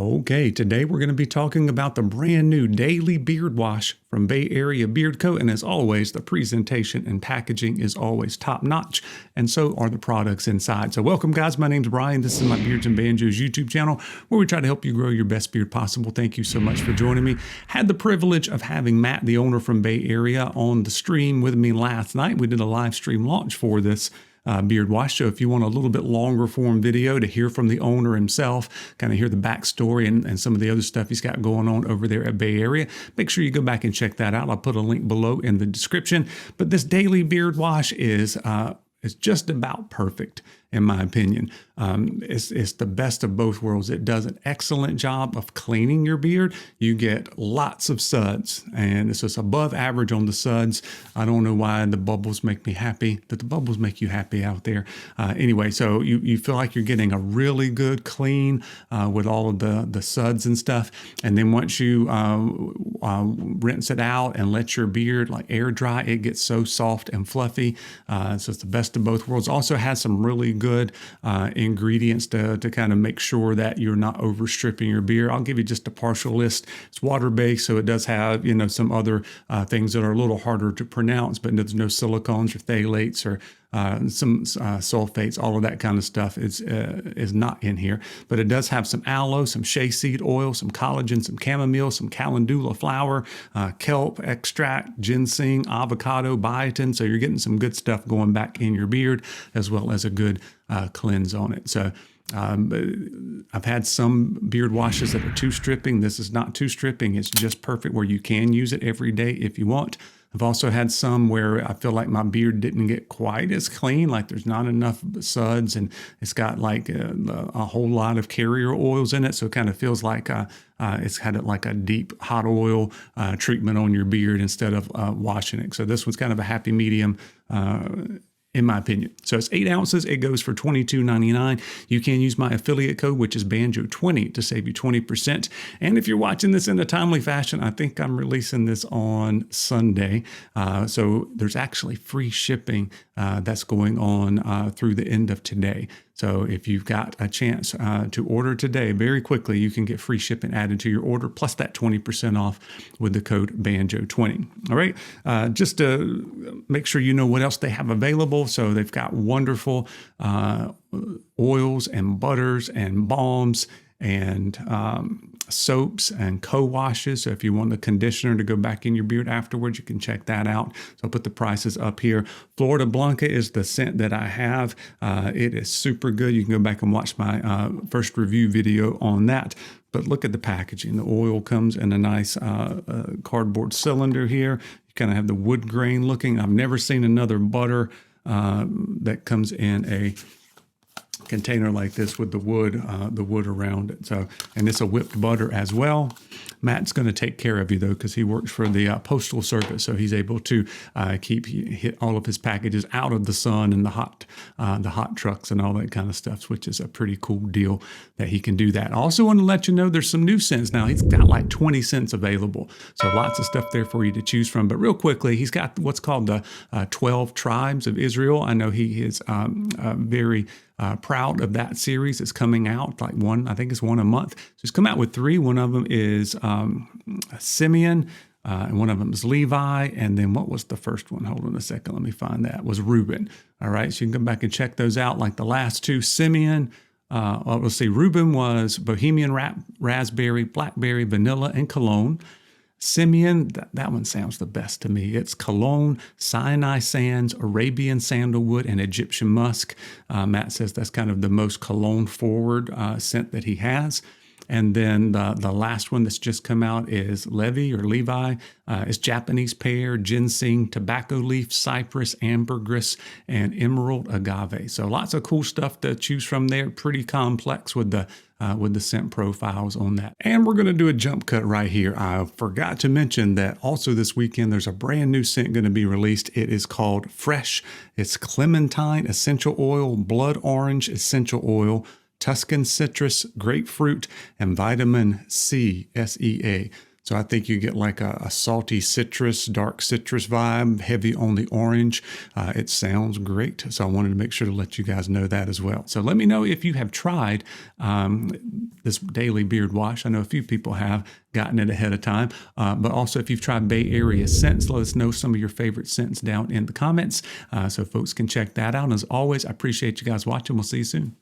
Okay, today we're going to be talking about the brand new Daily Beard Wash from Bay Area Beard Co. And as always, the presentation and packaging is always top notch, and so are the products inside. So welcome, guys. My name's Brian. This is my Beards and Banjos YouTube channel where we try to help you grow your best beard possible. Thank you so much for joining me. Had the privilege of having Matt, the owner from Bay Area, on the stream with me last night. We did a live stream launch for this beard wash. So if you want a little bit longer form video to hear from the owner himself, kind of hear the backstory and some of the other stuff he's got going on over there at Bay Area, make sure you go back and check that out. I'll put a link below in the description. But this daily beard wash is just about perfect, in my opinion. It's the best of both worlds. It does an excellent job of cleaning your beard. You get lots of suds, and it's just above average on the suds. I don't know why the bubbles make me happy, but the bubbles make you happy out there. Anyway, so you feel like you're getting a really good clean with all of the suds and stuff. And then once you rinse it out and let your beard like air dry, it gets so soft and fluffy. So it's the best of both worlds. Also has some really good ingredients to kind of make sure that you're not overstripping your beard. I'll give you just a partial list. It's water-based, so it does have, some other things that are a little harder to pronounce, but there's no silicones or phthalates or some sulfates. All of that kind of stuff is not in here, but it does have some aloe, some shea seed oil, some collagen, some chamomile, some calendula flower, kelp extract, ginseng, avocado, biotin. So you're getting some good stuff going back in your beard, as well as a good cleanse on it. So I've had some beard washes that are two stripping. This is not two stripping. It's just perfect where you can use it every day if you want. I've also had some where I feel like my beard didn't get quite as clean, like there's not enough suds and it's got like a whole lot of carrier oils in it. So it kind of feels like it's had like a deep hot oil treatment on your beard instead of washing it. So this one's kind of a happy medium, in my opinion. So it's 8 ounces. It goes for $22.99. You can use my affiliate code, which is Banjo20, to save you 20%. And if you're watching this in a timely fashion, I think I'm releasing this on Sunday. So there's actually free shipping that's going on through the end of today. So if you've got a chance to order today, very quickly, you can get free shipping added to your order, plus that 20% off with the code Banjo20. All right. Just to make sure you know what else they have available. So they've got wonderful oils and butters and balms and soaps and co-washes. So if you want the conditioner to go back in your beard afterwards, you can check that out. So I'll put the prices up here. Florida Blanca is the scent that I have. It is super good. You can go back and watch my first review video on that. But look at the packaging. The oil comes in a nice cardboard cylinder here. You kind of have the wood grain looking. I've never seen another butter that comes in a container like this with the wood around it. So, and it's a whipped butter as well. Matt's going to take care of you though, because he works for the Postal Service, so he's able to keep all of his packages out of the sun and the hot trucks and all that kind of stuff, which is a pretty cool deal that he can do that. I also want to let you know there's some new scents now. He's got like 20 scents available, so lots of stuff there for you to choose from. But real quickly, he's got what's called the 12 Tribes of Israel. I know he is very proud of that series. It's coming out like I think it's one a month. So he's come out with 3. One of them is Simeon, and one of them is Levi. And then what was the first one? Hold on a second. Let me find that. Was Reuben. All right. So you can come back and check those out. Like the last 2, Simeon, let's see. Reuben was Bohemian Raspberry, Blackberry, Vanilla, and Cologne. Simeon, that one sounds the best to me. It's cologne, Sinai sands, Arabian sandalwood, and Egyptian musk. Matt says that's kind of the most cologne forward scent that he has. And then the last one that's just come out is Levi. It's Japanese pear, ginseng, tobacco leaf, cypress, ambergris, and emerald agave. So lots of cool stuff to choose from there. Pretty complex with the scent profiles on that. And we're going to do a jump cut right here. I forgot to mention that also this weekend there's a brand new scent going to be released. It is called Fresh. It's clementine essential oil, blood orange essential oil, Tuscan citrus, grapefruit, and vitamin C, SEA. So I think you get like a salty citrus, dark citrus vibe, heavy on the orange. It sounds great. So I wanted to make sure to let you guys know that as well. So let me know if you have tried this daily beard wash. I know a few people have gotten it ahead of time, but also if you've tried Bay Area scents, let us know some of your favorite scents down in the comments so folks can check that out. And as always, I appreciate you guys watching. We'll see you soon.